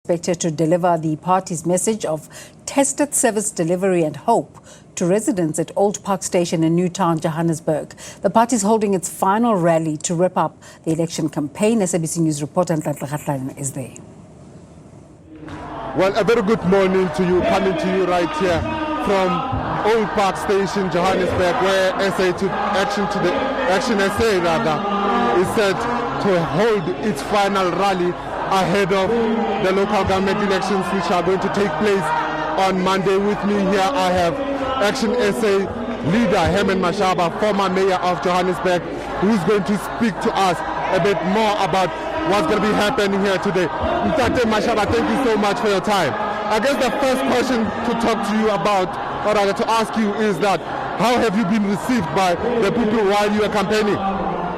Expected to deliver the party's message of tested service delivery and hope to residents at Old Park Station in Newtown, Johannesburg. The party is holding its final rally to wrap up the election campaign. SABC News reporter Nhlanhla Kgatlhane is there. Well, a very good morning to you, coming to you right here from Old Park Station, Johannesburg, where ActionSA is set to hold its final rally ahead of the local government elections, which are going to take place on Monday. With me here I have ActionSA leader Herman Mashaba, former mayor of Johannesburg, who's going to speak to us a bit more about what's going to be happening here today. Mr. Mashaba, thank you so much for your time. I guess the first question to talk to you about, or rather to ask you, is that how have you been received by the people while you are campaigning?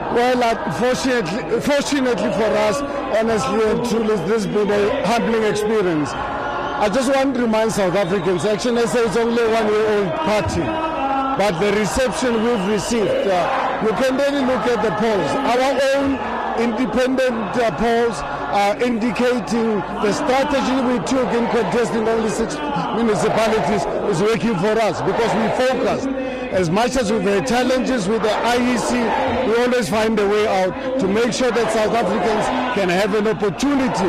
Well, fortunately for us, honestly and truly, this has been a humbling experience. I just want to remind South Africans, ActionSA is only a one-year-old party, but the reception we've received, you can really look at the polls. Our own independent polls are indicating the strategy we took in contesting only 6 municipalities is working for us, because we focused. As much as we've had challenges with the IEC, we always find a way out to make sure that South Africans can have an opportunity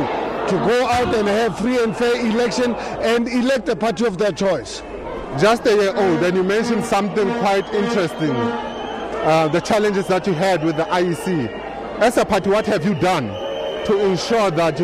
to go out and have free and fair election and elect a party of their choice. Just a year old, and you mentioned something quite interesting, the challenges that you had with the IEC. As a party, what have you done to ensure that,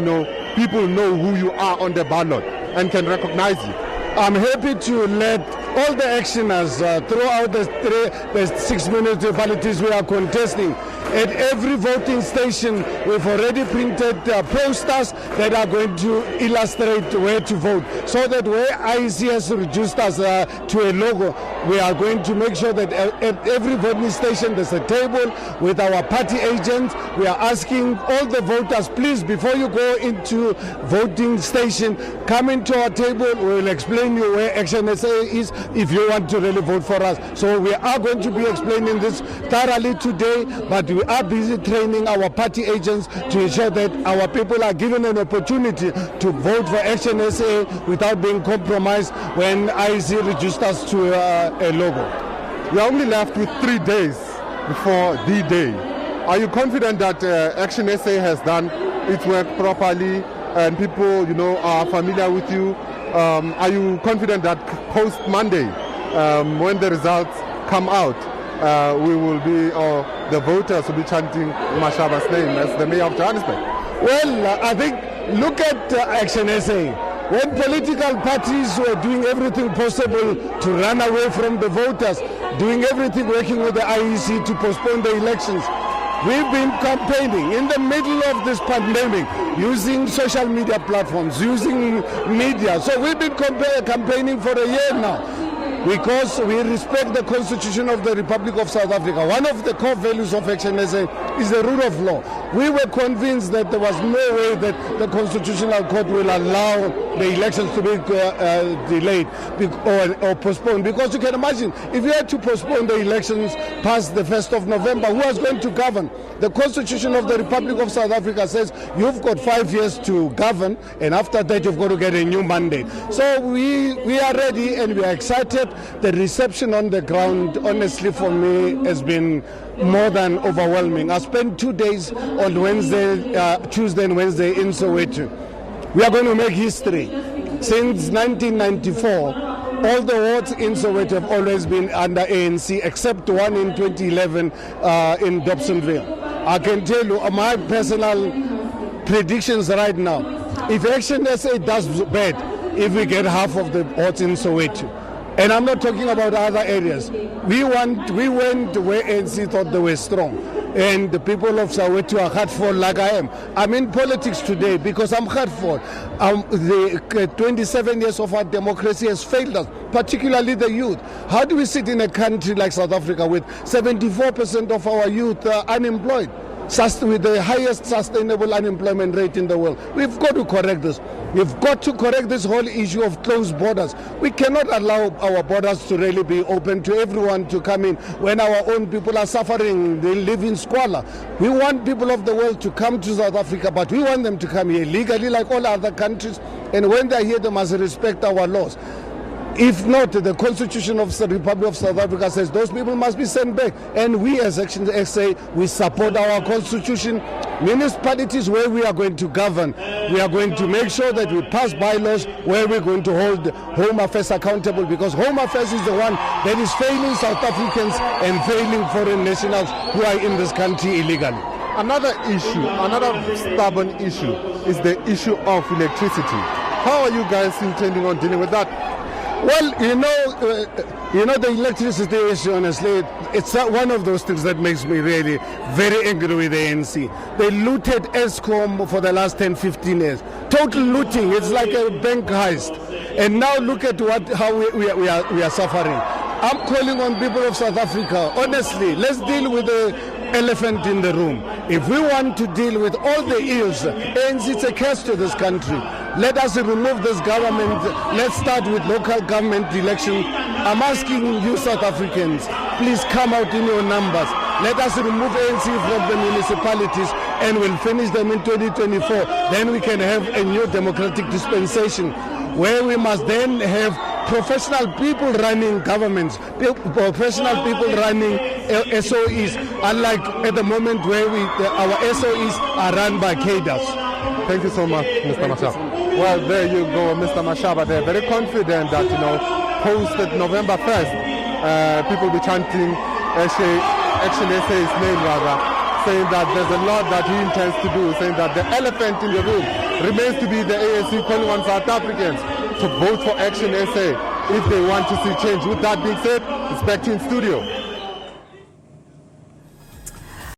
people know who you are on the ballot and can recognize you? I'm happy to let all the actioners throughout the 6 municipalities we are contesting. At every voting station, we've already printed posters that are going to illustrate where to vote, so that where IEC has reduced us to a logo, we are going to make sure that at every voting station there's a table with our party agents. We are asking all the voters, please, before you go into voting station, come into our table. We will explain you where ActionSA is if you want to really vote for us. So we are going to be explaining this thoroughly today, but we are busy training our party agents to ensure that our people are given an opportunity to vote for ActionSA without being compromised when IEC reduced us to a logo. We are only left with 3 days before the day. Are you confident that ActionSA has done its work properly and people, are familiar with you? Are you confident that post Monday, when the results come out, we will be, or the voters will be chanting Mashaba's name as the mayor of Johannesburg? Well, I think, look at ActionSA. When political parties were doing everything possible to run away from the voters, doing everything, working with the IEC to postpone the elections, we've been campaigning in the middle of this pandemic, using social media platforms, using media. So we've been campaigning for a year now, because we respect the Constitution of the Republic of South Africa. One of the core values of ActionSA is the rule of law. We were convinced that there was no way that the Constitutional Court will allow the elections to be delayed or postponed. Because you can imagine, if you had to postpone the elections past the 1st of November, who was going to govern? The Constitution of the Republic of South Africa says you've got 5 years to govern, and after that you've got to get a new mandate. So we are ready and we are excited. The reception on the ground, honestly, for me, has been more than overwhelming. I spent 2 days on Tuesday and Wednesday in Soweto. We are going to make history. Since 1994, all the wards in Soweto have always been under ANC, except one in 2011 in Dobsonville. I can tell you my personal predictions right now. If ActionSA does bad, if we get half of the wards in Soweto, and I'm not talking about other areas. We went where ANC thought they were strong. And the people of Soweto are hurtful like I am. I'm in politics today because I'm hurtful. The 27 years of our democracy has failed us, particularly the youth. How do we sit in a country like South Africa with 74% of our youth unemployed, with the highest sustainable unemployment rate in the world? We've got to correct this. We've got to correct this whole issue of closed borders. We cannot allow our borders to really be open to everyone to come in when our own people are suffering. They live in squalor. We want people of the world to come to South Africa, but we want them to come here legally like all other countries. And when they're here, they must respect our laws. If not, the Constitution of the Republic of South Africa says those people must be sent back. And we as ActionSA, we support our Constitution. Municipalities where we are going to govern, we are going to make sure that we pass bylaws where we're going to hold Home Affairs accountable, because Home Affairs is the one that is failing South Africans and failing foreign nationals who are in this country illegally. Another issue, another stubborn issue is the issue of electricity. How are you guys intending on dealing with that? Well, the electricity issue, honestly, it's one of those things that makes me really very angry with the ANC. They looted ESCOM for the last 10, 15 years. Total looting. It's like a bank heist. And now look at how we are suffering. I'm calling on people of South Africa, honestly, let's deal with the elephant in the room. If we want to deal with all the ills, ANC, it's a curse to this country. Let us remove this government. Let's start with local government election. I'm asking you South Africans, please come out in your numbers. Let us remove ANC from the municipalities and we'll finish them in 2024. Then we can have a new democratic dispensation where we must then have professional people running governments, professional people running SOEs, unlike at the moment where our SOEs are run by cadres. Thank you so much, Mr. Mashaba. Well, there you go, Mr. Mashaba. They're very confident that, post November 1st, people will be chanting ActionSA's name, rather, saying that there's a lot that he intends to do, saying that the elephant in the room remains to be the ANC calling on South Africans to vote for ActionSA if they want to see change. With that being said, it's back to you in studio.